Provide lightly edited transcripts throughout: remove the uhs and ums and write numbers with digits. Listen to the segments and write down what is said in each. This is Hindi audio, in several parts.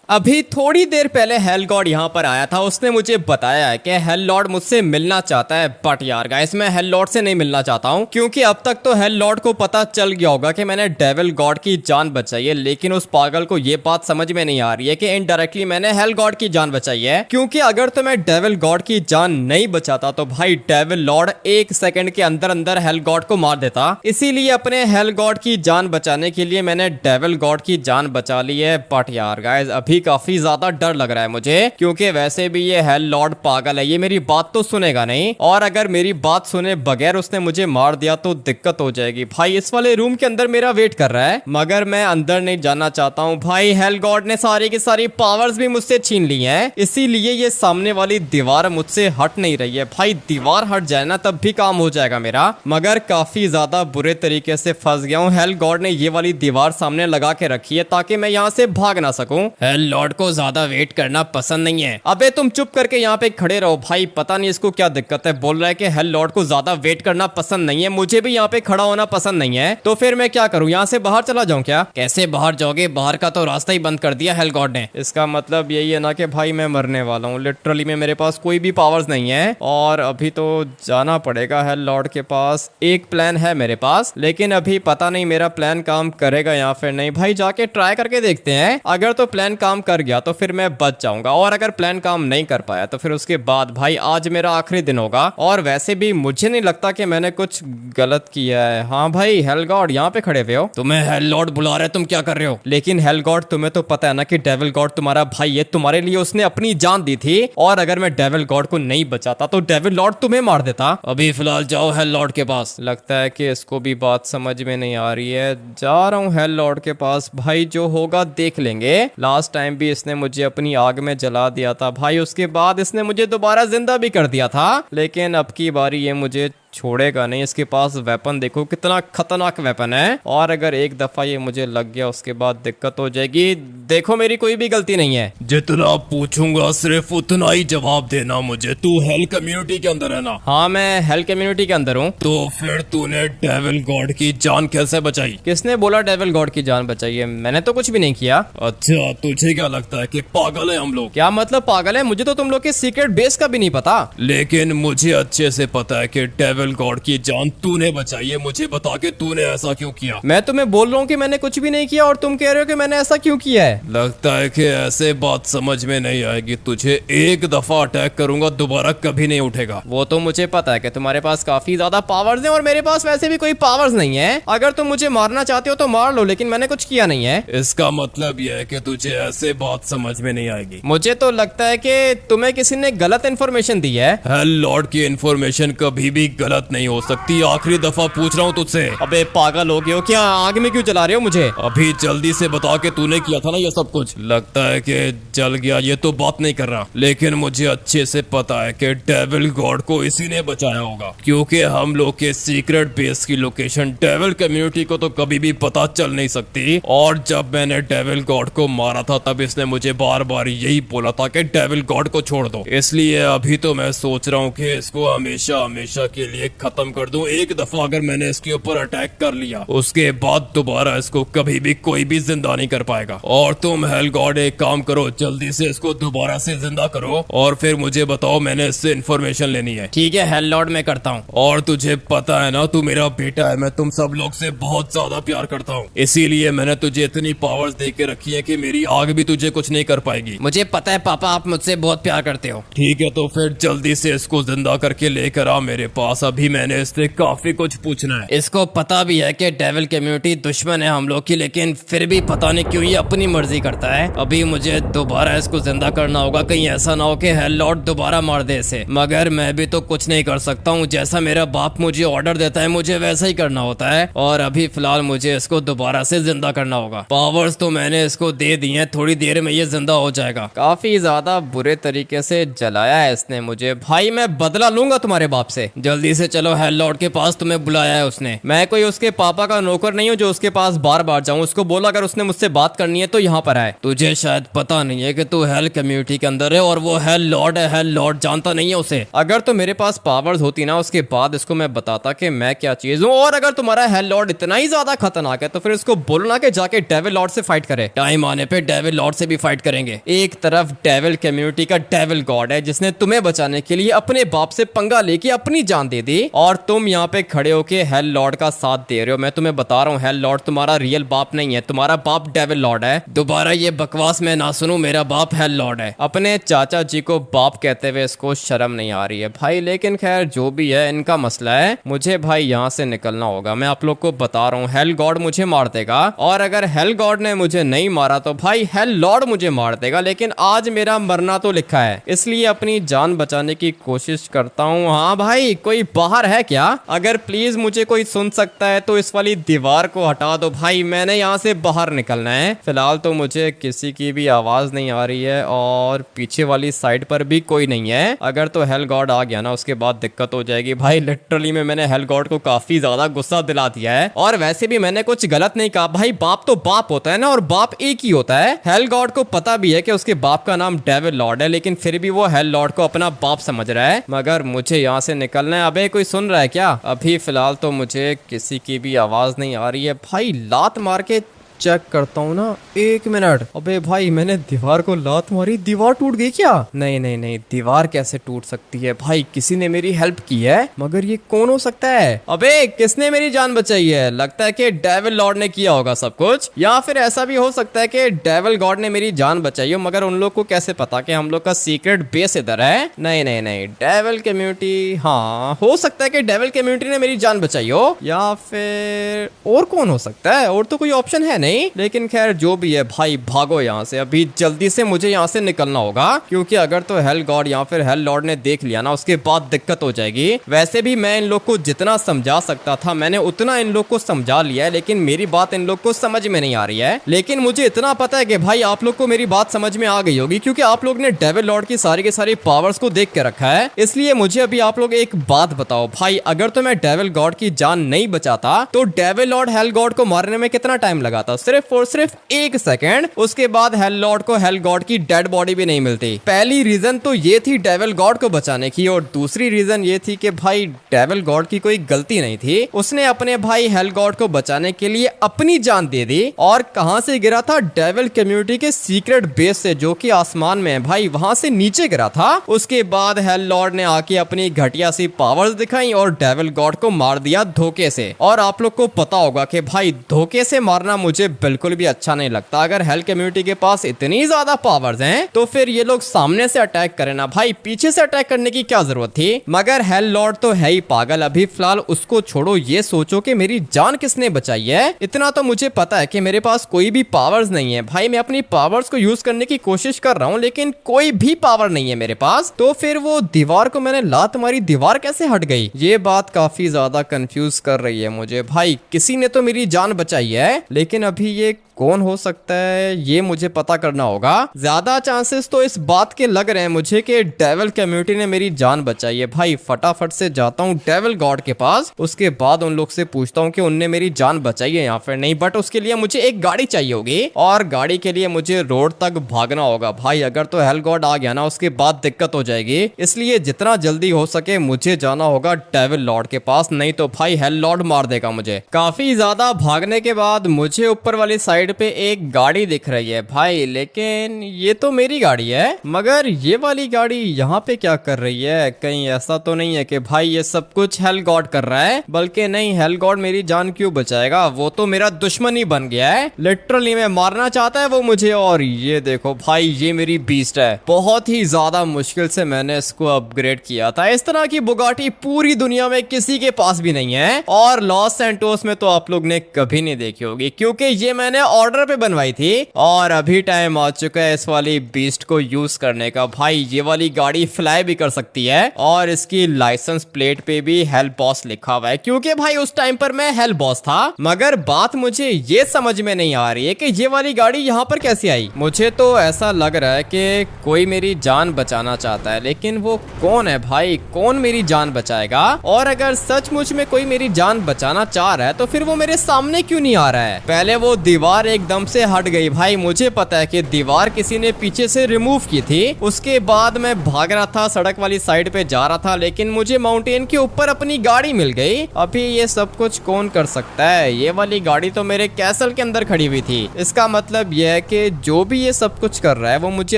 अभी थोड़ी देर पहले हेल गॉड यहाँ पर आया था। उसने मुझे बताया है कि हेल लॉर्ड मुझसे मिलना चाहता है, बट यार गाइस मैं हेल लॉर्ड से नहीं मिलना चाहता हूँ, क्योंकि अब तक तो हेल लॉर्ड को पता चल गया होगा कि मैंने डेविल गॉड की जान बचाई है। लेकिन उस पागल को ये बात समझ में नहीं आ रही है कि इनडायरेक्टली मैंने हेल गॉड की जान बचाई है। क्योंकि अगर तो मैं डेविल गॉड की जान नहीं बचाता तो भाई डेविल लॉर्ड 1 सेकंड के अंदर अंदर हेल गॉड को मार देता। इसीलिए अपने हेल गॉड की जान बचाने के लिए मैंने डेविल गॉड की जान बचा ली है। बट यार गाइस अभी काफी ज्यादा डर लग रहा है मुझे, क्योंकि वैसे भी ये हेल लॉर्ड पागल है, ये मेरी बात तो सुनेगा नहीं, और अगर मेरी बात सुने बगैर उसने मुझे मार दिया तो दिक्कत हो जाएगी। भाई इस वाले रूम के अंदर मेरा वेट कर रहा है, मगर मैं अंदर नहीं जाना चाहता हूँ। भाई हेल गॉड ने सारी की सारी पावर्स भी मुझसे छीन ली हैं, इसीलिए ये सामने वाली दीवार मुझसे हट नहीं रही है। भाई दीवार हट जाए ना तब भी काम हो जाएगा मेरा, मगर काफी ज्यादा बुरे तरीके से फंस गया हूँ। हेल गॉड ने ये वाली दीवार सामने लगा के रखी है ताकि मैं यहाँ से भाग ना सकूं। हेल लॉर्ड को ज्यादा वेट करना पसंद नहीं है। अबे तुम चुप करके यहाँ पे खड़े रहो। भाई पता नहीं इसको क्या दिक्कत है, बोल रहा है कि हेल लॉर्ड को ज्यादा वेट करना पसंद नहीं है। मुझे भी यहाँ पे खड़ा होना पसंद नहीं है, तो फिर मैं क्या करूँ, यहाँ से बाहर चला जाऊँ क्या? कैसे बाहर जाओगे, बाहर का तो रास्ता ही बंद कर दिया हेल गॉड ने। इसका मतलब यही है ना कि भाई मैं मरने वाला हूँ लिटरली में, मेरे पास कोई भी पावर्स नहीं है और अभी तो जाना पड़ेगा हेल लॉर्ड के पास। एक प्लान है मेरे पास, लेकिन अभी पता नहीं मेरा प्लान काम करेगा या फिर नहीं। भाई जाके ट्राई करके देखते हैं, अगर तो प्लान काम कर गया तो फिर मैं बच जाऊंगा, और अगर प्लान काम नहीं कर पाया तो फिर उसके बाद भाई आज मेरा आखिरी दिन होगा। और वैसे भी मुझे नहीं लगता कि मैंने कुछ गलत किया है। हाँ भाई हेल गॉड यहाँ पे खड़े हुए हो, तुम्हें हेल लॉर्ड बुला रहे, तुम क्या कर रहे हो? लेकिन हेल गॉड तुम्हें तो पता है ना कि डेविल गॉड तुम्हारा भाई है, तुम्हारे लिए उसने अपनी जान दी थी, और अगर मैं डेविल गॉड को नहीं बचाता तो डेविल लॉर्ड तुम्हें मार देता। अभी फिलहाल जाओ हेल लॉर्ड के पास। लगता है कि इसको भी बात समझ में नहीं आ रही है, जा रहा हूँ हेल लॉर्ड के पास। भाई जो होगा देख लेंगे। लास्ट टाइम भी इसने मुझे अपनी आग में जला दिया था भाई, उसके बाद इसने मुझे दोबारा जिंदा भी कर दिया था, लेकिन अब की बारी ये मुझे छोड़ेगा नहीं। इसके पास वेपन देखो कितना खतरनाक वेपन है, और अगर एक दफा ये मुझे लग गया उसके बाद दिक्कत हो जाएगी। देखो मेरी कोई भी गलती नहीं है, जितना पूछूंगा सिर्फ उतना ही जवाब देना मुझे। तू हेल कम्युनिटी के अंदर है ना? हाँ मैं हेल कम्युनिटी के अंदर हूँ। तो फिर तूने डेविल गॉड की जान कैसे बचाई? किसने बोला डेविल गॉड की जान बचाई है? मैंने तो कुछ भी नहीं किया। अच्छा तुझे क्या लगता है कि पागल है हम लोग? क्या मतलब पागल है? मुझे तो तुम लोग के सीक्रेट बेस का भी नहीं पता। लेकिन मुझे अच्छे से पता है कि डेविल गॉड की जान तूने बचाई है। मुझे बता के तूने ऐसा क्यों किया? मैं तुम्हें बोल रहा हूँ कि मैंने कुछ भी नहीं किया, और तुम कह रहे हो कि मैंने ऐसा क्यों किया है। लगता है कि ऐसे बात समझ में नहीं आएगी। तुझे एक दफा अटैक करूंगा, दोबारा कभी नहीं उठेगा। वो तो मुझे पता है कि तुम्हारे पास काफी ज्यादा पावर्स हैं, और मेरे पास वैसे भी कोई पावर्स नहीं है। अगर तुम मुझे मारना चाहते हो तो मार लो, लेकिन मैंने कुछ किया नहीं है। इसका मतलब यह है कि तुझे ऐसे बात समझ में नहीं आएगी। मुझे तो लगता है कि तुम्हें किसी ने गलत इन्फॉर्मेशन दी है। हेल लॉर्ड की इन्फॉर्मेशन कभी भी गलत नहीं हो सकती। आखिरी दफा पूछ रहा हूँ तुझसे। अबे पागल हो गए हो क्या? आग में क्यों जला रहे हो मुझे? अभी जल्दी से बता के तूने किया था ना ये सब कुछ। लगता है कि जल गया, ये तो बात नहीं कर रहा, लेकिन मुझे अच्छे से पता है कि डेविल गॉड को इसी ने बचाया होगा, क्योंकि हम लोग के सीक्रेट बेस की लोकेशन डेविल कम्युनिटी को तो कभी भी पता चल नहीं सकती। और जब मैंने डेविल गॉड को मारा था तब इसने मुझे बार बार यही बोला था कि डेविल गॉड को छोड़ दो। इसलिए अभी तो मैं सोच रहा हूँ कि इसको हमेशा हमेशा के लिए खत्म कर दूं। एक दफा अगर मैंने इसके ऊपर अटैक कर लिया, उसके बाद दोबारा इसको कभी भी कोई भी जिंदा नहीं कर पाएगा। और तुम हेल गॉड एक काम करो, जल्दी से इसको दोबारा से जिंदा करो और फिर मुझे बताओ। मैंने इससे इन्फॉर्मेशन लेनी है। ठीक है हेल लॉर्ड मैं करता हूँ। और तुझे पता है ना तू मेरा बेटा है, मैं तुम सब लोग से बहुत ज्यादा प्यार करता हूँ, इसीलिए मैंने तुझे इतनी पावर्स दे के रखी है कि मेरी आग भी तुझे कुछ नहीं कर पाएगी। मुझे पता है पापा, आप मुझसे बहुत प्यार करते हो। ठीक है तो फिर जल्दी से इसको जिंदा करके लेकर आ मेरे पास। अभी मैंने इससे काफी कुछ पूछना है। इसको पता भी है कि डेविल कम्युनिटी दुश्मन है हम लोग की, लेकिन फिर भी पता नहीं क्यों ये अपनी मर्जी करता है। अभी मुझे दोबारा इसको जिंदा करना होगा, कहीं ऐसा ना हो कि हेल लॉर्ड दोबारा मार दे इसे। मगर मैं भी तो कुछ नहीं कर सकता हूँ, जैसा मेरा बाप मुझे ऑर्डर देता है मुझे वैसा ही करना होता है। और अभी फिलहाल मुझे इसको दोबारा से जिंदा करना होगा। पावर्स तो मैंने इसको दे दी हैं, थोड़ी देर में ये जिंदा हो जाएगा। काफी ज्यादा बुरे तरीके से जलाया है इसने मुझे। भाई मैं बदला लूंगा तुम्हारे बाप से। जल्दी से चलो हेल लॉर्ड के पास, तुम्हें बुलाया है उसने। मैं कोई उसके पापा का नौकर नहीं हूँ जो उसके पास बार बार जाऊँ। उसको बोला अगर उसने मुझसे बात करनी है तो यहाँ पर आए। तुझे शायद पता नहीं है कि तू हेल कम्युनिटी के अंदर है और वो हेल लॉर्ड है। हेल लॉर्ड जानता नहीं है उसे। अगर तो मेरे पास पावर्स होती ना उसके बाद इसको मैं बताता कि मैं क्या चीज हूँ। और अगर तुम्हारा हेल लॉर्ड इतना ही ज्यादा खतरनाक है तो फिर इसको बोलना कि जाके डेविल लॉर्ड से फाइट करे। टाइम आने पे डेविल लॉर्ड से भी फाइट करेंगे। एक तरफ डेविल कम्युनिटी का डेविल गॉड है जिसने तुम्हें बचाने के लिए अपने बाप से पंगा लेके अपनी जान दे दी, और तुम यहाँ पे खड़े होके हेल लॉर्ड का साथ दे रहे हो। मैं तुम्हें बता रहा हूँ हेल लॉर्ड तुम्हारा रियल बाप नहीं है, तुम्हारा बाप डेविल लॉर्ड है। दोबारा ये बकवास मैं ना सुनूं, मेरा बाप हेल लॉर्ड है। अपने चाचा जी को बाप कहते हुए इसको शर्म नहीं आ रही है भाई। लेकिन खैर जो भी है इनका मसला है, मुझे भाई यहाँ से निकलना होगा। मैं आप लोग को बता रहा हूँ हेल गॉड मुझे मार देगा, और अगर हेल गॉड ने मुझे नहीं मारा तो भाई हेल लॉर्ड मुझे मार देगा। लेकिन आज मेरा मरना तो लिखा है, इसलिए अपनी जान बचाने की कोशिश करता हूँ। हाँ भाई कोई बाहर है क्या? अगर प्लीज मुझे कोई सुन सकता है तो इस वाली दीवार को हटा दो भाई, मैंने यहाँ से बाहर निकलना है। फिलहाल तो मुझे किसी की भी आवाज नहीं आ रही है और पीछे वाली साइड पर भी कोई नहीं है। अगर तो हेल गॉड आ गया ना उसके बाद दिक्कत हो जाएगी भाई। लिटरली में मैंने हेल गॉड को काफी ज्यादा गुस्सा दिला दिया है, और वैसे भी मैंने कुछ गलत नहीं कहा भाई। बाप तो बाप होता है ना, और बाप एक ही होता है। हेल गॉड को पता भी है कि उसके बाप का नाम डेविल लॉर्ड है, लेकिन फिर भी वो हेल लॉर्ड को अपना बाप समझ रहा है। मगर मुझे यहाँ से निकलना है। अबे कोई सुन रहा है क्या? अभी फिलहाल तो मुझे किसी की भी आवाज नहीं आ रही है भाई। लात मार के चेक करता हूँ ना, 1 मिनट। अबे भाई मैंने दीवार को लात मारी, दीवार टूट गई क्या? नहीं नहीं नहीं, दीवार कैसे टूट सकती है भाई? किसी ने मेरी हेल्प की है, मगर ये कौन हो सकता है? अबे किसने मेरी जान बचाई है? लगता है कि डेविल लॉर्ड ने किया होगा सब कुछ, या फिर ऐसा भी हो सकता है कि डेविल गॉड ने मेरी जान बचाई हो। मगर उन लोग को कैसे पता कि हम लोग का सीक्रेट बेस इधर है? नहीं नहीं नहीं, डेविल कम्युनिटी, हाँ हो सकता है कि डेविल कम्युनिटी ने मेरी जान बचाई हो, या फिर और कौन हो सकता है? और तो कोई ऑप्शन है नहीं। लेकिन खैर जो भी है भाई, भागो यहाँ से। अभी जल्दी से मुझे यहाँ से निकलना होगा, क्योंकि अगर तो हेल गॉड या फिर हेल लॉर्ड ने देख लिया ना उसके बाद दिक्कत हो जाएगी। वैसे भी मैं इन लोग को जितना समझा सकता था मैंने उतना इन लोग को समझा लिया है, लेकिन मेरी बात इन लोग को समझ में नहीं आ रही है। लेकिन मुझे इतना पता है कि भाई आप लोग को मेरी बात समझ में आ गई होगी, क्योंकि आप लोग ने डेविल लॉर्ड की सारी के सारी पावर्स को देख के रखा है। इसलिए मुझे अभी आप लोग एक बात बताओ भाई, अगर तो मैं डेविल गॉड की जान नहीं बचाता तो डेविल लॉर्ड हेल गॉड को मारने में कितना टाइम लगा था? सिर्फ और सिर्फ 1 सेकेंड। उसके बाद हेल लॉर्ड को हेल गॉड की डेड बॉडी भी नहीं मिलती। पहली रीजन तो ये थी डेविल गॉड को बचाने की, और दूसरी रीजन ये थी कि भाई डेविल गॉड की कोई गलती नहीं थी। उसने अपने भाई हेल गॉड को बचाने के लिए अपनी जान दे दी। और कहां से गिरा था? डेविल कम्युनिटी के सीक्रेट बेस से, जो कि आसमान में है भाई, वहां से नीचे गिरा था। उसके बाद हेल लॉर्ड ने आके अपनी घटिया सी पावर्स दिखाई और डेविल गॉड को मार दिया धोखे से। और आप लोग को पता होगा कि भाई धोखे से मारना मुझे बिल्कुल भी अच्छा नहीं लगता। अगर हेल कम्युनिटी के पास इतनी ज्यादा पावर्स हैं तो फिर ये लोग सामने से अटैक करें ना भाई, पीछे से अटैक करने की क्या जरूरत थी? मगर हेल लॉर्ड तो है ही पागल। अभी फिलहाल उसको छोड़ो, ये सोचो कि मेरी जान किसने बचाई है। इतना तो मुझे पता है कि मेरे पास कोई भी पावर्स नहीं है भाई। मैं अपनी पावर्स को यूज करने की कोशिश कर रहा हूँ, लेकिन कोई भी पावर नहीं है मेरे पास। तो फिर वो दीवार को मैंने लात मारी, दीवार कैसे हट गई? ये बात काफी ज्यादा कंफ्यूज कर रही है मुझे भाई। किसी ने तो मेरी जान बचाई है, लेकिन अभी ये कौन हो सकता है ये मुझे पता करना होगा। ज्यादा चांसेस तो इस बात के लग रहे हैं मुझे कि डेविल कम्युनिटी ने मेरी जान बचाई है। भाई फटाफट से जाता हूँ डेविल गॉड के पास, उसके बाद उन लोग से पूछता हूँ कि उनने मेरी जान बचाई है या फिर नहीं। बट उसके लिए मुझे एक गाड़ी चाहिए होगी, और गाड़ी के लिए मुझे रोड तक भागना होगा भाई। अगर तो हेल गॉड आ गया ना उसके बाद दिक्कत हो जाएगी, इसलिए जितना जल्दी हो सके मुझे जाना होगा डेविल लॉर्ड के पास, नहीं तो भाई हेल लॉर्ड मार देगा मुझे। काफी ज्यादा भागने के बाद मुझे ऊपर वाली साइड पे एक गाड़ी दिख रही है भाई, लेकिन ये तो मेरी गाड़ी है। मगर ये वाली गाड़ी यहाँ पे क्या कर रही है? कहीं ऐसा तो नहीं है कि भाई ये सब कुछ हेल गॉड कर रहा है? बल्कि नहीं, हेल गॉड मेरी जान क्यों बचाएगा? वो तो मेरा दुश्मन ही बन गया है। लिटरली में मारना चाहता है वो मुझे। और ये देखो भाई, ये मेरी बीस्ट है। बहुत ही ज्यादा मुश्किल से मैंने इसको अपग्रेड किया था। इस तरह की बुगाटी पूरी दुनिया में किसी के पास भी नहीं है, और लॉस सैंटोस में तो आप लोग ने कभी नहीं देखी होगी, क्योंकि ये मैंने ऑर्डर पे बनवाई थी। और अभी टाइम आ चुका है इस वाली बीस्ट को यूज करने का। भाई ये वाली गाड़ी फ्लाई भी कर सकती है और इसकी लाइसेंस प्लेट पे भी हेल बॉस लिखा हुआ है, क्योंकि भाई उस टाइम पर मैं हेल बॉस था। मगर बात मुझे ये समझ में नहीं आ रही है कि ये वाली गाड़ी यहाँ पर कैसे आई। मुझे तो ऐसा लग रहा है कि कोई मेरी जान बचाना चाहता है, लेकिन वो कौन है भाई? कौन मेरी जान बचाएगा? और अगर सचमुच में कोई मेरी जान बचाना चाह रहा है तो फिर वो मेरे सामने क्यों नहीं आ रहा है? पहले वो दीवार एकदम से हट गई भाई, मुझे पता है कि दीवार किसी ने पीछे से रिमूव की थी। उसके बाद मैं भाग रहा था, सड़क वाली साइड पे जा रहा था, लेकिन मुझे माउंटेन के ऊपर अपनी गाड़ी मिल गई। अभी ये सब कुछ कौन कर सकता है? ये वाली गाड़ी तो मेरे कैसल के अंदर खड़ी हुई थी। इसका मतलब यह है कि जो भी ये सब कुछ कर रहा है वो मुझे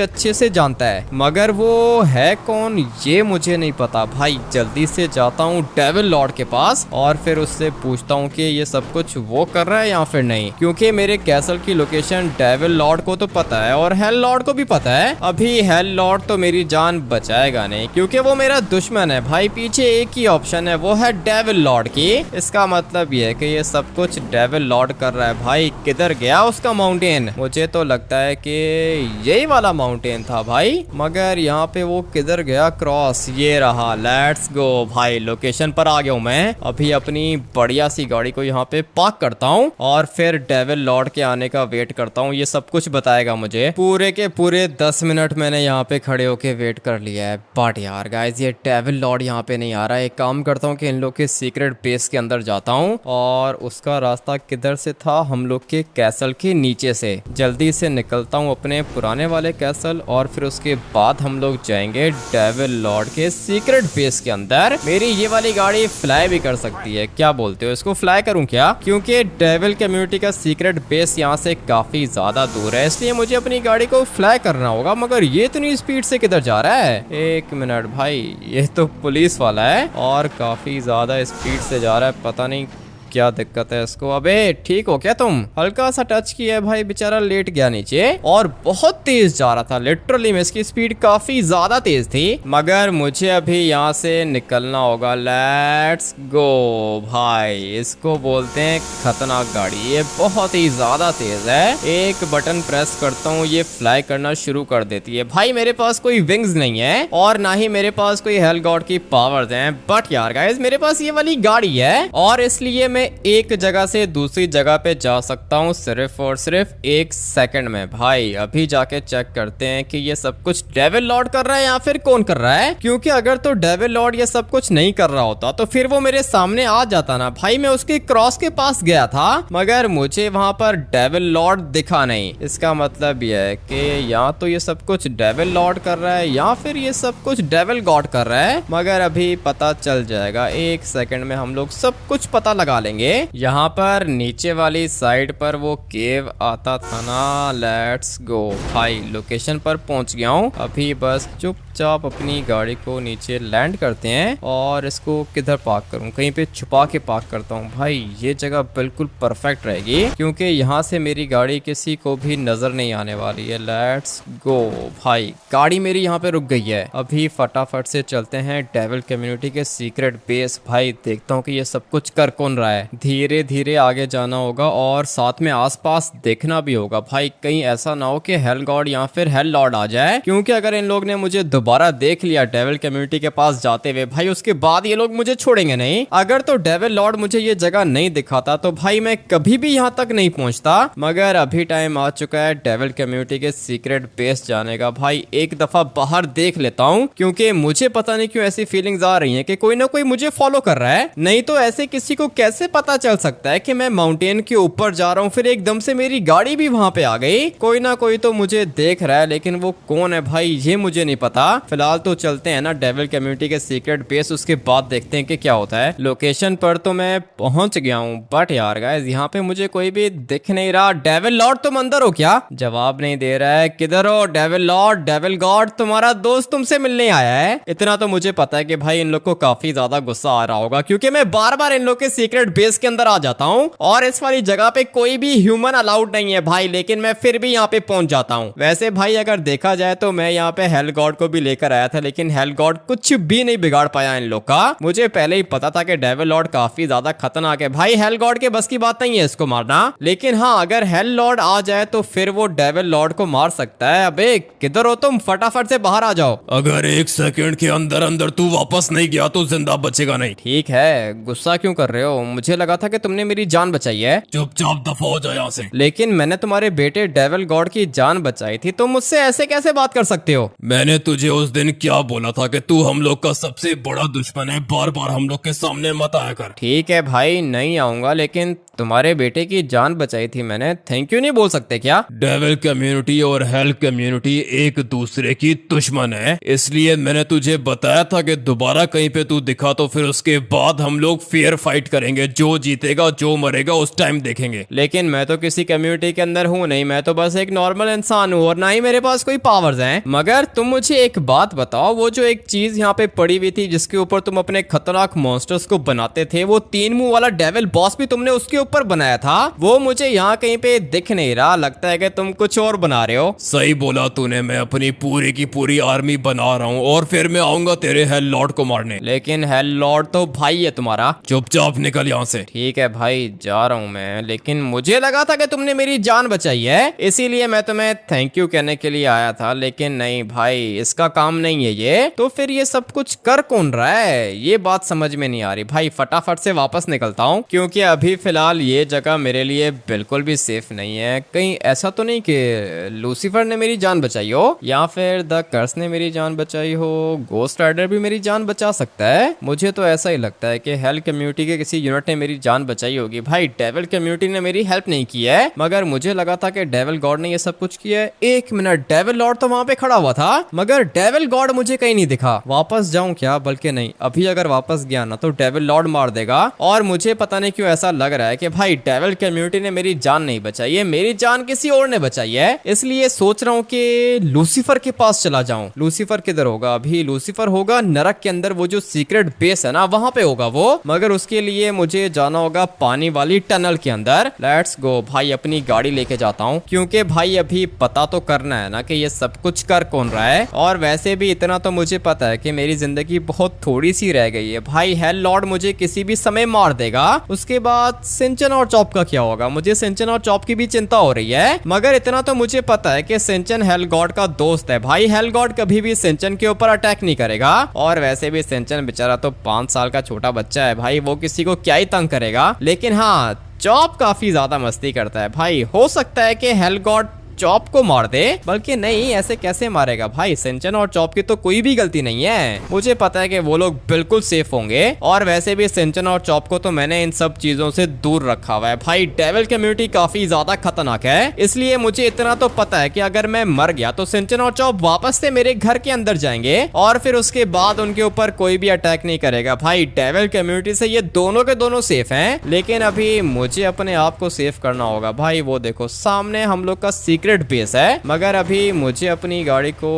अच्छे से जानता है, मगर वो है कौन ये मुझे नहीं पता। भाई जल्दी से जाता हूँ डेविल लॉर्ड के पास और फिर उससे पूछता हूँ कि ये सब कुछ वो कर रहा है या फिर नहीं, क्योंकि मेरे कैसल की लोकेशन डेविल लॉर्ड को तो पता है और हेल लॉर्ड को भी पता है। अभी हेल लॉर्ड तो मेरी जान बचाएगा नहीं, क्योंकि वो मेरा दुश्मन है भाई। पीछे एक ही ऑप्शन है, वो है डेविल लॉर्ड की। इसका मतलब ये है कि ये सब कुछ डेविल लॉर्ड कर रहा है। भाई किधर गया उसका माउंटेन? मुझे तो लगता है कि यही वाला माउंटेन था भाई, मगर यहाँ पे वो किधर गया क्रॉस? ये रहा, लेट्स गो भाई। लोकेशन पर आ गया हूँ मैं। अभी अपनी बढ़िया सी गाड़ी को यहाँ पे पार्क करता हूँ और फिर डेविल लॉर्ड के आने का वेट करता हूँ। ये सब कुछ बताएगा मुझे। पूरे के पूरे 10 मिनट मैंने यहाँ पे खड़े होके वेट कर लिया है, बट यार गाइस ये डेविल लॉर्ड यहाँ पे नहीं आ रहा है। एक काम करता हूँ कि इन लोग के सीक्रेट बेस के अंदर जाता हूँ। और उसका रास्ता किधर से था? हम लोग के कैसल के नीचे से। जल्दी से निकलता हूँ अपने पुराने वाले कैसल और फिर उसके बाद हम लोग जाएंगे डेविल लॉर्ड के सीक्रेट बेस के अंदर। मेरी ये वाली गाड़ी फ्लाई भी कर सकती है, क्या बोलते हो? इसको फ्लाई करूँ क्या? क्योंकि डेविल कम्युनिटी का सीक्रेट बेस यहाँ से काफी ज्यादा दूर है, इसलिए मुझे अपनी गाड़ी को फ्लाई करना होगा। मगर ये इतनी स्पीड से किधर जा रहा है? एक मिनट भाई, ये तो पुलिस वाला है और काफी ज्यादा स्पीड से जा रहा है। पता नहीं क्या दिक्कत है इसको। अबे ठीक हो क्या तुम? हल्का सा टच किया है भाई, बेचारा लेट गया नीचे और बहुत तेज जा रहा था। लिटरली में इसकी स्पीड काफी ज्यादा तेज थी, मगर मुझे अभी यहाँ से निकलना होगा। लेट्स गो भाई। इसको बोलते हैं खतरनाक गाड़ी, ये बहुत ही ज्यादा तेज है। एक बटन प्रेस करता हूँ, ये फ्लाई करना शुरू कर देती है। भाई मेरे पास कोई विंग्स नहीं है और ना ही मेरे पास कोई हेल गॉड की पावर्स हैं, बट यार गाइस मेरे पास ये वाली गाड़ी है और इसलिए मैं एक जगह से दूसरी जगह पे जा सकता हूँ सिर्फ और सिर्फ 1 सेकंड में। भाई अभी जाके चेक करते हैं कि ये सब कुछ डेविल लॉर्ड कर रहा है या फिर कौन कर रहा है, क्योंकि अगर तो डेविल लॉर्ड ये सब कुछ नहीं कर रहा होता तो फिर वो मेरे सामने आ जाता ना। भाई मैं उसके क्रॉस के पास गया था मगर मुझे वहां पर डेविल लॉर्ड दिखा नहीं। इसका मतलब यह है कि या तो ये सब कुछ डेविल लॉर्ड कर रहा है या फिर ये सब कुछ डेविल गॉड कर रहा है, मगर अभी पता चल जाएगा। 1 सेकंड में हम लोग सब कुछ पता लगा लेंगे। यहाँ पर नीचे वाली साइड पर वो केव आता था ना। लेट्स गो भाई, लोकेशन पर पहुंच गया हूँ। अभी बस चुपचाप अपनी गाड़ी को नीचे लैंड करते हैं और इसको किधर पार्क करूँ? कहीं पे छुपा के पार्क करता हूँ। भाई ये जगह बिल्कुल परफेक्ट रहेगी क्योंकि यहाँ से मेरी गाड़ी किसी को भी नजर नहीं आने वाली है। लेट्स गो भाई, गाड़ी मेरी यहाँ पे रुक गई है। अभी फटाफट से चलते हैं डेविल कम्युनिटी के सीक्रेट बेस। भाई देखता हूँ कि ये सब कुछ कर कौन रहा है। धीरे धीरे आगे जाना होगा और साथ में आसपास देखना भी होगा। भाई कहीं ऐसा ना हो कि हेल गॉड या फिर हेल लॉर्ड आ जाए, क्योंकि अगर इन लोग ने मुझे दोबारा देख लिया डेविल कम्युनिटी के पास जाते हुए, भाई उसके बाद ये लोग मुझे छोड़ेंगे नहीं। अगर तो डेविल लॉर्ड मुझे ये जगह नहीं दिखाता तो भाई मैं कभी भी यहाँ तक नहीं पहुंचता। मगर अभी टाइम आ चुका है डेविल कम्युनिटी के सीक्रेट बेस जाने का। भाई एक दफा बाहर देख लेता हूँ, क्योंकि मुझे पता नहीं क्यों ऐसी फीलिंग्स आ रही है कि कोई ना कोई मुझे फॉलो कर रहा है। नहीं तो ऐसे किसी को कैसे पता चल सकता है कि मैं माउंटेन के ऊपर जा रहा हूँ फिर एकदम से मेरी गाड़ी भी वहां पे आ गई? कोई ना कोई तो मुझे देख रहा है, लेकिन वो कौन है भाई ये मुझे नहीं पता। फिलहाल तो चलते हैं ना डेविल कम्युनिटी के सीक्रेट बेस, उसके बाद देखते हैं कि क्या होता है। लोकेशन पर तो मैं पहुंच गया हूँ, बट यार गाइस यहाँ पे मुझे कोई भी दिख नहीं रहा। डेविल लॉर्ड तुम अंदर हो क्या? जवाब नहीं दे रहा है। किधर हो डेविल लॉर्ड? डेविल गॉड तुम्हारा दोस्त तुमसे मिलने आया है। इतना तो मुझे पता है कि भाई इन लोग को काफी ज्यादा गुस्सा आ रहा होगा, क्योंकि मैं बार बार इन लोग के सीक्रेट बेस के अंदर आ जाता हूँ और इस वाली जगह पे कोई भी ह्यूमन अलाउड नहीं है भाई, लेकिन मैं फिर भी यहाँ पे पहुंच जाता हूँ। वैसे भाई अगर देखा जाए तो मैं यहाँ पे हेल गॉड को भी लेकर आया था, लेकिन हेल गॉड कुछ भी नहीं बिगाड़ पाया इन लोग का। मुझे पहले ही पता था कि डेविल लॉर्ड काफी ज्यादा खतरनाक है भाई, हेल गॉड के बस की बात नहीं है इसको मारना। लेकिन हाँ, अगर हेल लॉर्ड आ जाए तो फिर वो डेविल लॉर्ड को मार सकता है। अबे किधर हो तुम, फटाफट से बाहर आ जाओ। अगर 1 सेकंड के अंदर अंदर तू वापस नहीं गया तो जिंदा बचेगा नहीं। ठीक है, गुस्सा क्यों कर रहे हो? मुझे लगा था कि तुमने मेरी जान बचाई है। चुपचाप दफा हो जाए यहाँ से। लेकिन मैंने तुम्हारे बेटे डेविल गॉड की जान बचाई थी, तुम मुझसे ऐसे कैसे बात कर सकते हो? मैंने तुझे उस दिन क्या बोला था कि तू हम लोग का सबसे बड़ा दुश्मन है, बार बार हम लोग के सामने मत आया कर। ठीक है भाई, नहीं आऊंगा, लेकिन तुम्हारे बेटे की जान बचाई थी मैंने, थैंक यू नहीं बोल सकते क्या? डेविल कम्युनिटी और हेल कम्युनिटी एक दूसरे की दुश्मन है, इसलिए मैंने तुझे बताया था कि दोबारा कहीं पे तू दिखा तो फिर उसके बाद हम लोग फेयर फाइट करेंगे, जो जीतेगा जो मरेगा उस टाइम देखेंगे। लेकिन मैं तो किसी कम्युनिटी के अंदर हूँ नहीं, मैं तो बस एक नॉर्मल इंसान हूँ और ना ही मेरे पास कोई पावर्स हैं। मगर तुम मुझे एक बात बताओ, वो जो एक चीज यहाँ पे पड़ी हुई थी जिसके ऊपर तुम अपने खतरनाक मॉन्स्टर्स को बनाते थे, वो 3 मुंह वाला डेविल बॉस भी तुमने उसके ऊपर बनाया था, वो मुझे यहाँ कहीं पे दिख नहीं रहा, लगता है कि तुम कुछ और बना रहे हो। सही बोला तूने, मैं अपनी पूरी की पूरी आर्मी बना रहा हूँ और फिर मैं आऊंगा तेरे हेल लॉर्ड को मारने। लेकिन हेल लॉर्ड तो भाई है तुम्हारा। चुपचाप निकल यहाँ से। ठीक है भाई, जा रहा हूँ मैं, लेकिन मुझे लगा था कि तुमने मेरी जान बचाई है, इसीलिए मैं तुम्हें थैंक यू कहने के लिए आया था। लेकिन नहीं भाई, इसका काम नहीं है ये। तो फिर ये सब कुछ कर कौन रहा है, ये बात समझ में नहीं आ रही भाई। फटाफट से वापस निकलता हूँ, क्योंकि अभी फिलहाल ये जगह मेरे लिए बिल्कुल भी सेफ नहीं है। कहीं ऐसा तो नहीं कि लूसीफर ने मेरी जान बचाई हो, या फिर द कर्स ने मेरी जान बचाई हो, गोस्ट राइडर भी मेरी जान बचा सकता है। मुझे तो ऐसा ही लगता है कि हेल कम्युनिटी के किसी यूनिट ने मेरी जान बचाई होगी। भाई डेविल कम्युनिटी ने मेरी हेल्प नहीं की है, मगर मुझे लगा था कि डेविल गॉड ने ये सब कुछ किया है। 1 मिनट, डेविल लॉर्ड तो वहां पे खड़ा हुआ था, मगर डेविल गॉड मुझे कहीं नहीं दिखा। वापस जाऊं क्या? बल्कि नहीं, अभी अगर वापस गया ना तो डेविल लॉर्ड मार देगा। और मुझे पता नहीं क्यों ऐसा लग रहा है कि भाई डेविल कम्युनिटी ने मेरी जान नहीं बचाई है, मेरी जान किसी और ने बचाई है। इसलिए सोच रहा हूँ कि लूसीफर के पास चला जाऊं। लूसीफर किधर होगा? अभी लूसीफर होगा नरक के अंदर, वो जो सीक्रेट बेस है ना वहां पे होगा वो। मगर उसके लिए मुझे जाना होगा पानी वाली टनल के अंदर। लेट्स गो भाई, अपनी गाड़ी लेके जाता हूँ, क्योंकि भाई अभी पता तो करना है ना कि ये सब कुछ कर कौन रहा है। और वैसे भी इतना तो मुझे पता है कि मेरी जिंदगी बहुत थोड़ी सी रह गई है भाई। हेल लॉर्ड मुझे किसी भी समय मार देगा। उसके बाद सिंचन और चॉप का क्या होगा? मुझे सिंचन और चॉप की भी चिंता हो रही है। मगर इतना तो मुझे पता है कि सिंचन हेल गॉड का दोस्त है भाई। हेल गॉड कभी भी सिंचन के ऊपर अटैक नहीं करेगा। और वैसे भी सिंचन बेचारा तो 5 साल का छोटा बच्चा है भाई, वो किसी को क्या ही तंग करेगा। लेकिन हाँ, चॉप काफी ज्यादा मस्ती करता है भाई। हो सकता है कि हेल गॉड चॉप को मार दे, बल्कि नहीं, ऐसे कैसे मारेगा भाई? सिंचन और चॉप की तो कोई भी गलती नहीं है। मुझे पता है कि वो लोग बिल्कुल सेफ होंगे। और वैसे भी सिंचन और चॉप को तो मैंने इन सब चीजों से दूर रखा हुआ है भाई। डेविल कम्युनिटी काफी ज्यादा खतरनाक है, इसलिए मुझे इतना तो पता है कि अगर मैं मर गया तो सिंचन और चॉप वापस से मेरे घर के अंदर जाएंगे और फिर उसके बाद उनके ऊपर कोई भी अटैक नहीं करेगा भाई। डेविल कम्युनिटी से ये दोनों के दोनों सेफ हैं। लेकिन अभी मुझे अपने आप को सेफ करना होगा भाई। वो देखो सामने हम लोग का सीक्रेट बेस है, मगर अभी मुझे अपनी गाड़ी को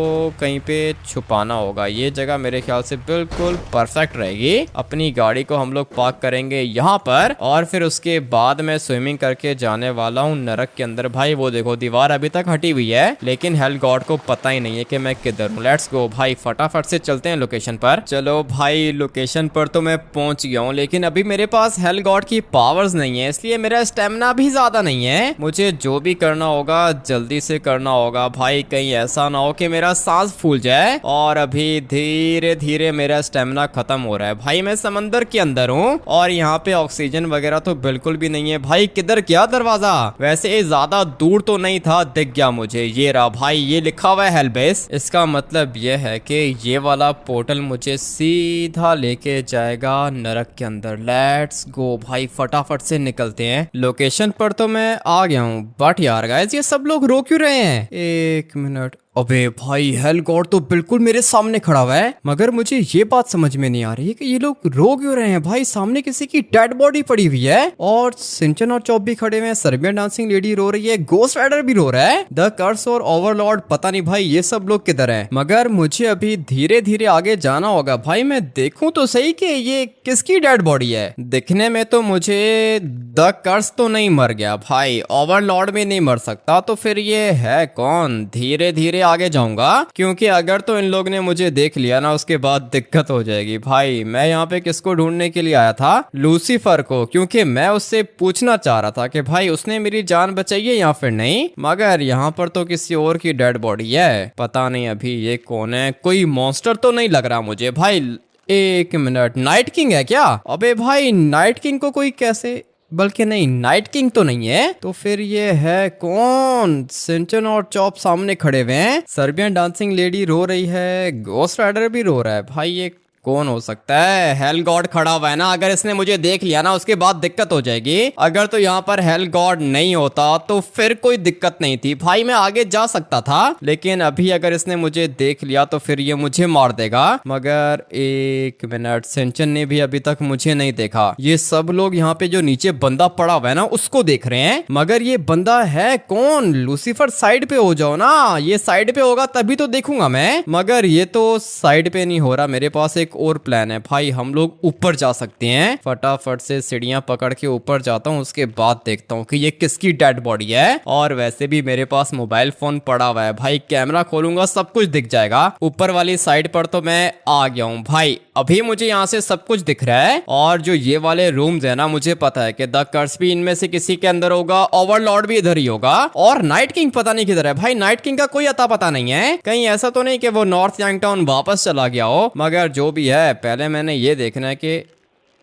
कहीं पे छुपाना होगा। ये जगह मेरे ख्याल से बिल्कुल परफेक्ट रहेगी। अपनी गाड़ी को हम लोग पार्क करेंगे यहाँ पर और फिर उसके बाद मैं स्विमिंग करके जाने वाला हूँ नरक के अंदर। भाई वो देखो दीवार अभी तक हटी हुई है, लेकिन हेल गॉड को पता ही नहीं है कि मैं किधर हूँ। लेट्स गो भाई, फटाफट से चलते हैं लोकेशन पर। चलो भाई, लोकेशन पर तो मैं पहुंच गया हूँ, लेकिन अभी मेरे पास हेल गॉड की पावर्स नहीं है, इसलिए मेरा स्टेमिना भी ज्यादा नहीं है। मुझे जो भी करना होगा जल्दी से करना होगा भाई, कहीं ऐसा ना हो कि मेरा सांस फूल जाए। और अभी धीरे धीरे मेरा स्टेमिना खत्म हो रहा है भाई। मैं समंदर के अंदर हूँ और यहाँ पे ऑक्सीजन वगैरह तो बिल्कुल भी नहीं है भाई। किधर गया दरवाजा? वैसे ज्यादा दूर तो नहीं था, दिख गया मुझे। ये रहा भाई, ये लिखा हुआ है हेल बेस। इसका मतलब ये है कि ये वाला पोर्टल मुझे सीधा लेके जाएगा नरक के अंदर। लेट्स गो भाई, फटाफट से निकलते हैं। लोकेशन पर तो मैं आ गया हूँ, बट यार गाइस ये सब लोग रो क्यों रहे हैं? 1 मिनट, अबे भाई हेल गॉड तो बिल्कुल मेरे सामने खड़ा हुआ है, मगर मुझे ये बात समझ में नहीं आ रही है कि ये लोग रो क्यों रहे हैं। भाई सामने किसी की डेड बॉडी पड़ी हुई है और सिंचन और चॉप भी खड़े हुए हैं, सर्बियन डांसिंग लेडी रो रही है, गोस्ट राइडर भी रो रहा है, द कर्स और ओवरलॉर्ड पता नहीं भाई ये सब लोग किधर हैं। मगर मुझे अभी धीरे धीरे आगे जाना होगा। भाई मैं देखूं तो सही कि ये किसकी डेड बॉडी है। दिखने में तो मुझे द कर्स तो नहीं मर गया भाई, ओवरलॉर्ड भी नहीं मर सकता, तो फिर ये है कौन। धीरे धीरे आगे जाऊंगा क्योंकि अगर तो इन लोग ने मुझे देख लिया ना उसके बाद दिक्कत हो जाएगी। भाई मैं यहाँ पे किसको ढूंढने के लिए आया था, लूसीफर को, क्योंकि मैं उससे पूछना चाह रहा था कि भाई उसने मेरी जान बचाई है या फिर नहीं। मगर यहाँ पर तो किसी और की डेड बॉडी है, पता नहीं अभी ये कौन है। कोई मॉन्स्टर तो नहीं लग रहा मुझे। भाई एक मिनट, नाइट किंग है क्या? अबे भाई नाइट किंग को कोई कैसे, बल्कि नहीं नाइट किंग तो नहीं है, तो फिर ये है कौन। सिंचन और चॉप सामने खड़े हुए हैं, सर्बियन डांसिंग लेडी रो रही है, गोस्ट राइडर भी रो रहा है। भाई ये कौन हो सकता है? हेल गॉड खड़ा हुआ है ना, अगर इसने मुझे देख लिया ना उसके बाद दिक्कत हो जाएगी। अगर तो यहाँ पर हेल गॉड नहीं होता तो फिर कोई दिक्कत नहीं थी भाई, मैं आगे जा सकता था, लेकिन अभी अगर इसने मुझे देख लिया तो फिर ये मुझे मार देगा। मगर एक मिनट, सिंचन ने भी अभी तक मुझे नहीं देखा। ये सब लोग यहाँ पे जो नीचे बंदा पड़ा हुआ है ना उसको देख रहे हैं, मगर ये बंदा है कौन? लूसीफर साइड पे हो जाओ ना, ये साइड पे होगा तभी तो देखूंगा मैं, मगर ये तो साइड पे नहीं हो रहा। मेरे पास एक और प्लान है भाई, हम लोग ऊपर जा सकते हैं। फटाफट से सीढ़ियां पकड़ के ऊपर जाता हूँ, उसके बाद देखता हूँ कि ये किसकी डेड बॉडी है। और वैसे भी मेरे पास मोबाइल फोन पड़ा हुआ है भाई, कैमरा खोलूंगा सब कुछ दिख जाएगा। ऊपर वाली साइड पर तो मैं आ गया हूँ भाई, अभी मुझे यहाँ से सब कुछ दिख रहा है। और जो ये वाले रूम्स है ना, मुझे पता है कि द कर्स भी इनमें से किसी के अंदर होगा, ओवरलॉर्ड भी इधर ही होगा, और नाइट किंग पता नहीं किधर है। भाई नाइट किंग का कोई अता पता नहीं है, कहीं ऐसा तो नहीं कि वो नॉर्थ यांगटाउन वापस चला गया हो। मगर जो भी है पहले मैंने ये देखना है कि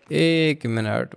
एक मिनट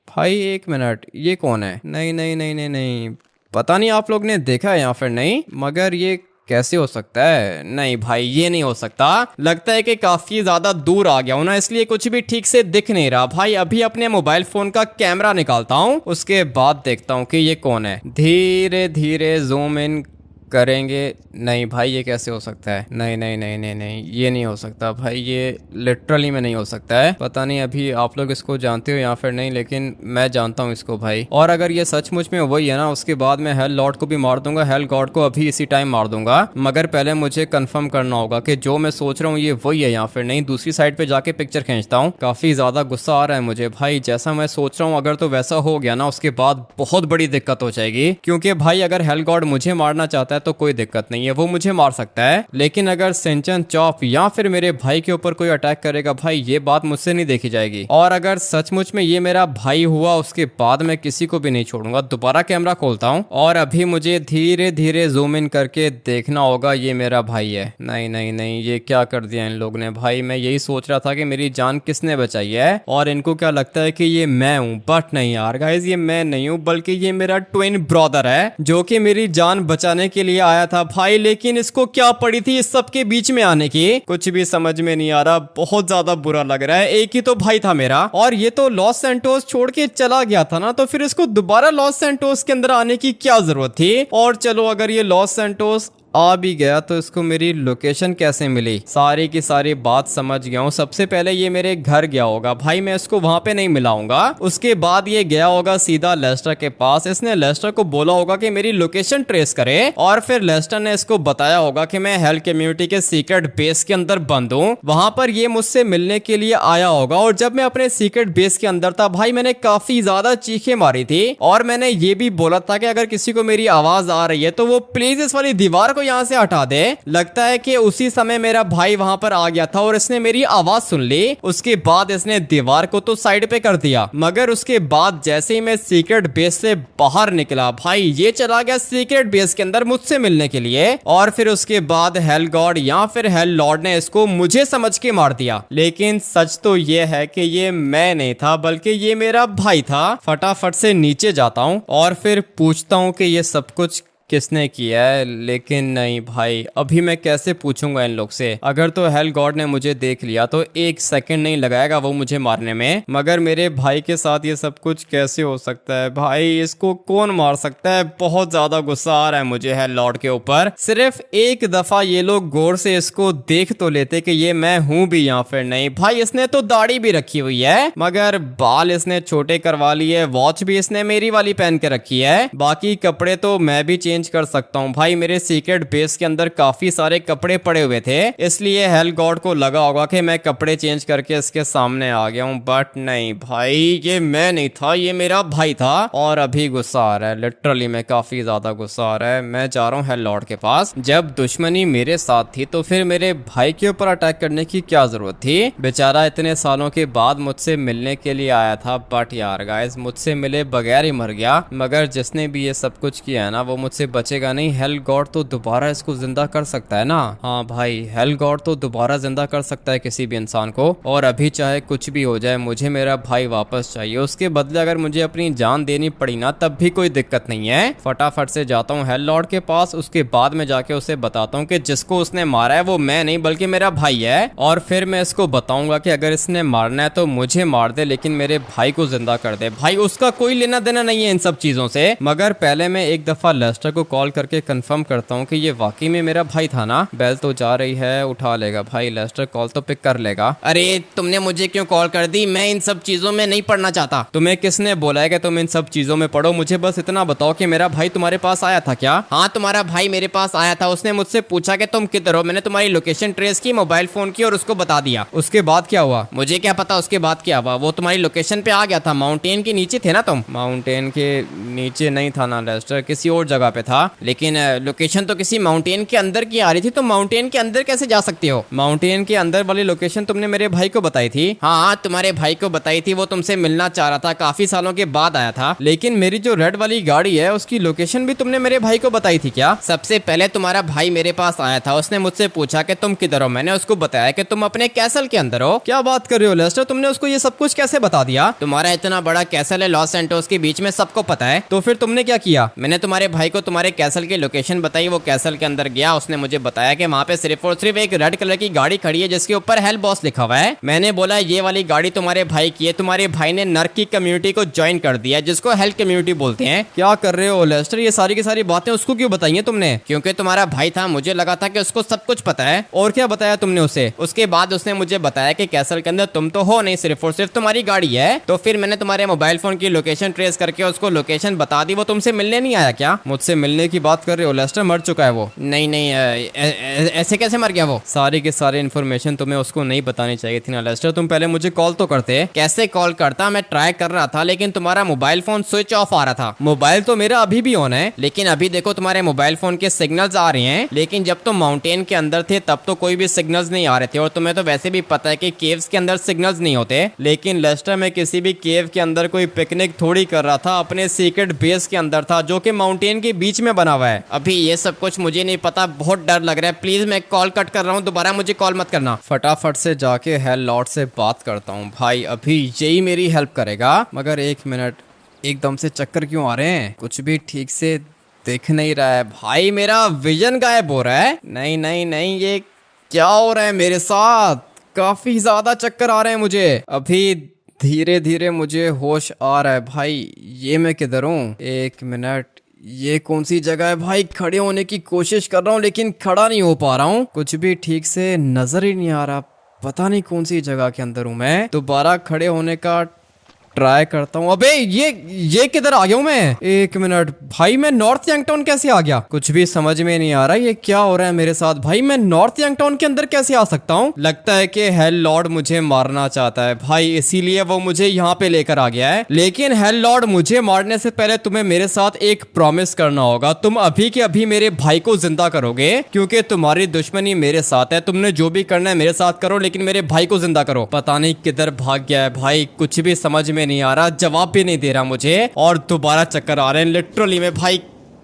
भाई, एक मिनट, ये कौन है? नहीं नहीं नहीं नहीं नहीं, पता नहीं आप लोग ने देखा है या फिर नहीं, मगर ये कैसे हो सकता है? नहीं भाई ये नहीं हो सकता, लगता है कि काफी ज्यादा दूर आ गया हूं ना, इसलिए कुछ भी ठीक से दिख नहीं रहा। भाई अभी अपने मोबाइल फोन का कैमरा निकालता हूं, उसके बाद देखता हूं कि ये कौन है। धीरे धीरे जूम इन करेंगे। नहीं भाई ये कैसे हो सकता है? नहीं नहीं नहीं नहीं नहीं, ये नहीं हो सकता भाई, ये लिटरली में नहीं हो सकता है। पता नहीं अभी आप लोग इसको जानते हो या फिर नहीं, लेकिन मैं जानता हूँ इसको भाई। और अगर ये सचमुच में वही है ना, उसके बाद मैं हेल लॉर्ड को भी मार दूंगा, हेल गॉड को अभी इसी टाइम मार दूंगा। मगर पहले मुझे कंफर्म करना होगा कि जो मैं सोच रहा हूँ ये वही है या फिर नहीं। दूसरी साइड पे जाके पिक्चर खींचता हूँ, काफी ज्यादा गुस्सा आ रहा है मुझे भाई। जैसा मैं सोच रहा हूँ अगर तो वैसा हो गया ना, उसके बाद बहुत बड़ी दिक्कत हो जाएगी। क्योंकि भाई अगर हेल गॉड मुझे मारना चाहता है तो कोई दिक्कत नहीं है, वो मुझे मार सकता है, लेकिन अगर सिंचन, चॉप या फिर मेरे भाई के ऊपर कोई अटैक करेगा भाई, ये बात मुझसे नहीं देखी जाएगी। और अगर सचमुच में ये मेरा भाई हुआ उसके बाद मैं किसी को भी नहीं छोड़ूंगा। दोबारा कैमरा खोलता हूँ और अभी मुझे धीरे धीरे जूम इन करके देखना होगा ये मेरा भाई है। नहीं नहीं नहीं, ये क्या कर दिया इन लोग ने भाई। मैं यही सोच रहा था कि मेरी जान किसने बचाई है और इनको क्या लगता है कि ये मैं हूँ, बट नहीं यार गाइस, ये मैं नहीं हूँ, बल्कि ये मेरा ट्विन ब्रदर है जो कि मेरी जान बचाने के लिए आया था भाई। लेकिन इसको क्या पड़ी थी इस सब के बीच में आने की, कुछ भी समझ में नहीं आ रहा, बहुत ज्यादा बुरा लग रहा है। एक ही तो भाई था मेरा और ये तो लॉस सैंटोस छोड़ के चला गया था ना, तो फिर इसको दोबारा लॉस सैंटोस के अंदर आने की क्या जरूरत थी। और चलो अगर ये लॉस सैंटोस आ भी गया तो इसको मेरी लोकेशन कैसे मिली, सारी की सारी बात समझ गया हूँ। सबसे पहले ये मेरे घर गया होगा भाई, मैं इसको वहां पे नहीं मिलाऊंगा। उसके बाद ये गया होगा सीधा लेस्टर के पास, इसने लेस्टर को बोला होगा कि मेरी लोकेशन ट्रेस करे, और फिर लेस्टर ने इसको बताया होगा कि मैं हेल कम्युनिटी के सीक्रेट बेस के अंदर बंद हूँ। वहां पर ये मुझसे मिलने के लिए आया होगा, और जब मैं अपने सीक्रेट बेस के अंदर था भाई, मैंने काफी ज्यादा चीखें मारी थी, और मैंने ये भी बोला था कि अगर किसी को मेरी आवाज आ रही है तो वो प्लीज इस वाली दीवार को यहाँ से हटा दे। लगता है कि उसी समय मेरा भाई वहां पर आ गया था और इसने मेरी आवाज सुन ली। उसके बाद इसने दीवार को तो साइड पे कर दिया, मगर उसके बाद जैसे ही मैं सीक्रेट बेस से बाहर निकला भाई, ये चला गया सीक्रेट बेस के अंदर मुझसे मिलने के लिए। और फिर उसके बाद हेल गॉड या फिर हेल लॉर्ड ने इसको मुझे समझ के मार दिया। लेकिन सच तो ये है कि ये मैं नहीं था, बल्कि ये मेरा भाई था। फटाफट से नीचे जाता हूँ और फिर पूछता हूँ कि ये सब कुछ किसने किया है, लेकिन नहीं भाई, अभी मैं कैसे पूछूंगा इन लोग से। अगर तो हेल गॉड ने मुझे देख लिया तो 1 सेकंड नहीं लगाएगा वो मुझे मारने में, मगर मेरे भाई के साथ ये सब कुछ कैसे हो सकता है भाई, इसको कौन मार सकता है। बहुत ज्यादा गुस्सा आ रहा है मुझे हेल लॉर्ड के ऊपर। सिर्फ एक दफा ये लोग गौर से इसको देख तो लेते कि ये मैं हूं भी या फिर नहीं। भाई इसने तो दाढ़ी भी रखी हुई है, मगर बाल इसने छोटे करवा लिए, वॉच भी इसने मेरी वाली पहन के रखी है, बाकी कपड़े तो मैं भी चेंज कर सकता हूँ। भाई मेरे सीक्रेट बेस के अंदर काफी सारे कपड़े पड़े हुए थे, इसलिए हेल गॉड को लगा होगा कि मैं कपड़े चेंज करके इसके सामने आ गया हूँ, बट नहीं भाई, ये मैं नहीं था, ये मेरा भाई था। और अभी गुस्सा आ रहा है, लिटरली में काफी ज्यादा गुस्सा आ रहा है। मैं जा रहा हूँ हेल लॉर्ड के पास। जब दुश्मनी मेरे साथ थी तो फिर मेरे भाई के ऊपर अटैक करने की क्या जरूरत थी। बेचारा इतने सालों के बाद मुझसे मिलने के लिए आया था, बट यार गाइस मुझसे मिले बगैर ही मर गया। मगर जिसने भी ये सब कुछ किया है ना वो मुझसे बचेगा नहीं। हेल गॉड तो दोबारा इसको जिंदा कर सकता है ना। हाँ भाई, हेल गॉड तो दोबारा जिंदा कर सकता है किसी भी इंसान को। और अभी चाहे कुछ भी हो जाए, मुझे मेरा भाई वापस चाहिए। उसके बदले अगर मुझे अपनी जान देनी पड़ी ना तब भी कोई दिक्कत नहीं है। फटाफट से जाता हूँ हेल लॉर्ड के पास। उसके बाद में जाके उसे बताता हूँ कि जिसको उसने मारा है वो मैं नहीं बल्कि मेरा भाई है। और फिर मैं इसको बताऊंगा कि अगर इसने मारना है तो मुझे मार दे, लेकिन मेरे भाई को जिंदा कर दे। भाई उसका कोई लेना देना नहीं है इन सब चीजों से। मगर पहले मैं एक दफा लेस्टर को कॉल करके कंफर्म करता हूँ कि ये वाकई में मेरा भाई था ना। बेल तो जा रही है, उठा लेगा भाई लेस्टर, कॉल तो पिक कर लेगा। अरे तुमने मुझे क्यों कॉल कर दी, मैं इन सब चीजों में नहीं पढ़ना चाहता। तुम्हें किसने बोला है कि तुम इन सब चीजों में पढ़ो। मुझे बस इतना बताओ कि मेरा भाई तुम्हारे पास आया था क्या। हाँ तुम्हारा भाई मेरे पास आया था, उसने मुझसे पूछा कि तुम किधर हो। मैंने तुम्हारी लोकेशन ट्रेस की, मोबाइल फोन की और उसको बता दिया। उसके बाद क्या हुआ? मुझे क्या पता उसके बाद क्या हुआ। वो तुम्हारी लोकेशन पे आ गया था। माउंटेन के नीचे थे ना तुम? माउंटेन के नीचे नहीं था ना लेस्टर, किसी और जगह पे था। लेकिन लोकेशन तो किसी माउंटेन के अंदर की आ रही थी। तो माउंटेन के अंदर कैसे जा सकते हो? माउंटेन के अंदर वाली लोकेशन तुमने मेरे भाई को बताई थी। हाँ तुम्हारे भाई को बताई थी, वो तुमसे मिलना चाह रहा था, काफी सालों के बाद आया था। लेकिन मेरी जो रेड वाली गाड़ी है उसकी लोकेशन भी तुमने मेरे भाई को बताई थी क्या? सबसे पहले तुम्हारा भाई मेरे पास आया था, उसने मुझसे पूछा कि तुम किधर हो। मैंने उसको बताया कि तुम अपने कैसल के अंदर हो। क्या बात कर रहे हो लेस्टर, तुमने उसको ये सब कुछ कैसे बता दिया? तुम्हारा इतना बड़ा कैसल है लॉस सैंटोस के बीच में, सबको पता है। तो फिर तुमने क्या किया? मैंने तुम्हारे भाई को तुम्हारे कैसल की लोकेशन बताई, वो कैसल के अंदर गया। उसने मुझे बताया कि वहाँ पे सिर्फ और सिर्फ एक रेड कलर की गाड़ी खड़ी है जिसके ऊपर हेल बॉस लिखा हुआ है। मैंने बोला ये वाली गाड़ी तुम्हारे भाई की है। तुम्हारे भाई ने नर्क की कम्युनिटी को ज्वाइन कर दिया, जिसको हेल कम्युनिटी बोलते हैं। क्या कर रहे हो लेस्टर, ये सारी की सारी बातें उसको क्यों बताई है तुमने? क्योंकि तुम्हारा भाई था, मुझे लगा था कि उसको सब कुछ पता है। और क्या बताया तुमने उसे? उसके बाद उसने मुझे बताया कि कैसल के अंदर तुम तो हो नहीं, सिर्फ और सिर्फ तुम्हारी गाड़ी है। तो फिर मैंने तुम्हारे मोबाइल फोन की लोकेशन ट्रेस करके उसको लोकेशन बता दी। वो तुमसे मिलने नहीं आया क्या? मुझसे मिलने की बात कर रहे हो लेस्टर, मर चुका है वो। नहीं नहीं, ऐसे कैसे मर गया वो? सारी के सारी इन्फॉर्मेशन तुम्हें उसको नहीं बतानी चाहिए थी ना लेस्टर। तुम पहले मुझे कॉल तो करते। कैसे कॉल करता? मैं ट्राई कर रहा था लेकिन तुम्हारा मोबाइल फोन स्विच ऑफ आ रहा था। मोबाइल तो मेरा अभी भी ऑन है, लेकिन अभी देखो तुम्हारे मोबाइल फोन के सिग्नल्स आ रहे हैं। लेकिन जब तुम माउंटेन के अंदर थे तब तो कोई भी सिग्नल्स नहीं आ रहे थे। और तुम्हें तो वैसे भी पता है कि केव्स के अंदर सिग्नल्स नहीं होते। लेकिन लेस्टर, मैं किसी भी केव के अंदर कोई पिकनिक थोड़ी कर रहा था, अपने सीक्रेट बेस के अंदर था जो कि माउंटेन के बीच में बना हुआ है। अभी ये सब कुछ मुझे नहीं पता, बहुत डर लग रहा है। प्लीज मैं कॉल कट कर रहा हूँ, दोबारा मुझे कॉल मत करना। फटाफट से जाके हेल लॉर्ड से बात करता हूँ। भाई अभी यही मेरी हेल्प करेगा। मगर एक मिनट, एकदम से चक्कर क्यों आ रहे हैं? कुछ भी ठीक से दिख नहीं रहा है। भाई मेरा विजन गायब हो रहा है। नहीं नहीं नहीं, ये क्या हो रहा है मेरे साथ? काफी ज्यादा चक्कर आ रहे हैं मुझे। अभी धीरे धीरे मुझे होश आ रहा है। भाई ये मैं किधर हूँ? एक मिनट, ये कौन सी जगह है? भाई खड़े होने की कोशिश कर रहा हूँ लेकिन खड़ा नहीं हो पा रहा हूँ। कुछ भी ठीक से नजर ही नहीं आ रहा। पता नहीं कौन सी जगह के अंदर हूँ मैं। दोबारा खड़े होने का ट्राई करता हूँ। अबे ये किधर आ गया हूँ मैं? एक मिनट, भाई मैं नॉर्थ यंगटाउन कैसे आ गया? कुछ भी समझ में नहीं आ रहा, ये क्या हो रहा है मेरे साथ? भाई मैं नॉर्थ यंगटाउन के अंदर कैसे आ सकता हूँ? लगता है कि हेल लॉर्ड मुझे मारना चाहता है भाई, इसीलिए वो मुझे यहाँ पे लेकर आ गया है। लेकिन हेल लॉर्ड, मुझे मारने से पहले तुम्हें मेरे साथ एक प्रॉमिस करना होगा। तुम अभी के अभी मेरे भाई को जिंदा करोगे, क्योंकि तुम्हारी दुश्मनी मेरे साथ है। तुमने जो भी करना है मेरे साथ करो, लेकिन मेरे भाई को जिंदा करो। पता नहीं किधर भाग गया है भाई, कुछ भी समझ में नहीं आ रहा, जवाब भी नहीं दे रहा मुझे। और दोबारा चक्कर आ रहे हैं लिटरली में भाई,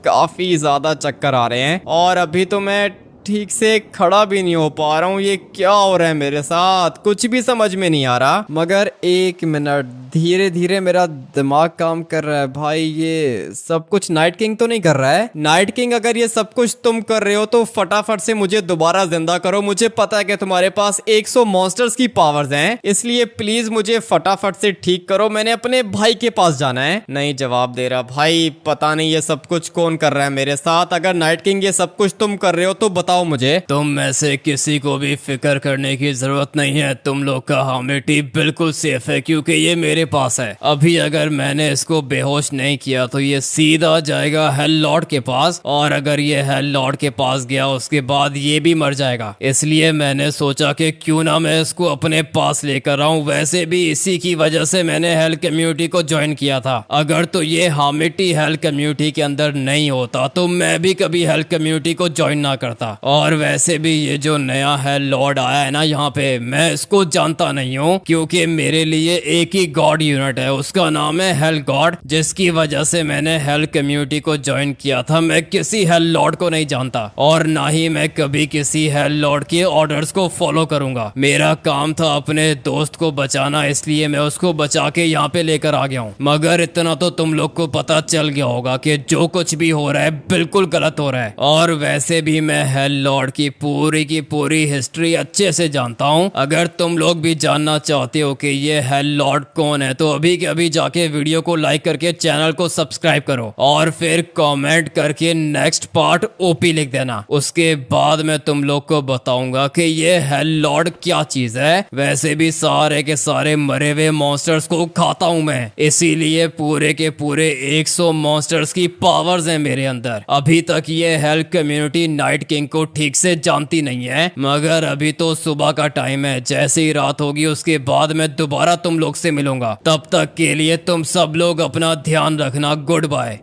काफी ज्यादा चक्कर आ रहे हैं। और अभी तो मैं ठीक से खड़ा भी नहीं हो पा रहा हूँ। ये क्या हो रहा है मेरे साथ, कुछ भी समझ में नहीं आ रहा। मगर एक मिनट, धीरे धीरे मेरा दिमाग काम कर रहा है। भाई ये सब कुछ नाइट किंग तो नहीं कर रहा है? नाइट किंग अगर ये सब कुछ तुम कर रहे हो तो फटाफट से मुझे दोबारा जिंदा करो। मुझे पता है कि तुम्हारे पास 100 मॉन्स्टर्स की पावर्स हैं, इसलिए प्लीज मुझे फटाफट से ठीक करो। मैंने अपने भाई के पास जाना है। नहीं जवाब दे रहा। भाई पता नहीं ये सब कुछ कौन कर रहा है मेरे साथ। अगर नाइट किंग ये सब कुछ तुम कर रहे हो तो बताओ मुझे। तुम में से किसी को भी फिक्र करने की जरूरत नहीं है। तुम लोग का ह्यूमिडिटी बिल्कुल सेफ है क्योंकि ये मेरे पास है। अभी अगर मैंने इसको बेहोश नहीं किया तो ये सीधा जाएगा हेल लॉर्ड के पास, और अगर ये हेल लॉर्ड के पास गया उसके बाद ये भी मर जाएगा। इसलिए मैंने सोचा कि क्यों ना मैं इसको अपने पास लेकर आऊं। वैसे भी इसी की वजह से मैंने हेल कम्युनिटी को ज्वाइन किया था। अगर तो ये ह्यूमिडिटी हेल कम्युनिटी के अंदर नहीं होता तो मैं भी कभी हेल कम्युनिटी को ज्वाइन ना करता। और वैसे भी ये जो नया हेल लॉर्ड आया है ना यहाँ पे, मैं इसको जानता नहीं हूँ क्योंकि मेरे लिए एक ही गॉड यूनिट है, उसका नाम है हेल गॉड, जिसकी वजह से मैंने हेल कम्युनिटी को ज्वाइन किया था। मैं किसी हेल लॉर्ड को नहीं जानता और ना ही मैं कभी किसी हेल लॉर्ड के ऑर्डर्स को फॉलो करूंगा। मेरा काम था अपने दोस्त को बचाना, इसलिए मैं उसको बचा के यहाँ पे लेकर आ गया हूँ। मगर इतना तो तुम लोग को पता चल गया होगा कि जो कुछ भी हो रहा है बिल्कुल गलत हो रहा है। और वैसे भी मैं हेल लॉर्ड की पूरी हिस्ट्री अच्छे से जानता हूँ। अगर तुम लोग भी जानना चाहते हो कि ये हेल लॉर्ड कौन है तो अभी के अभी जाके वीडियो को लाइक करके चैनल को सब्सक्राइब करो और फिर कमेंट करके नेक्स्ट पार्ट ओपी लिख देना। उसके बाद मैं तुम लोग को बताऊंगा कि ये हेल लॉर्ड क्या चीज है। वैसे भी सारे के सारे मरे हुए मॉन्स्टर्स को खाता हूं मैं, इसीलिए पूरे के पूरे 100 मॉन्स्टर्स की पावर्स हैं मेरे अंदर। अभी तक ये हेल कम्युनिटी नाइट किंग को ठीक से जानती नहीं है, मगर अभी तो सुबह का टाइम है। जैसे ही रात होगी उसके बाद मैं दोबारा तुम लोग से मिलूंगा। तब तक के लिए तुम सब लोग अपना ध्यान रखना। Good bye.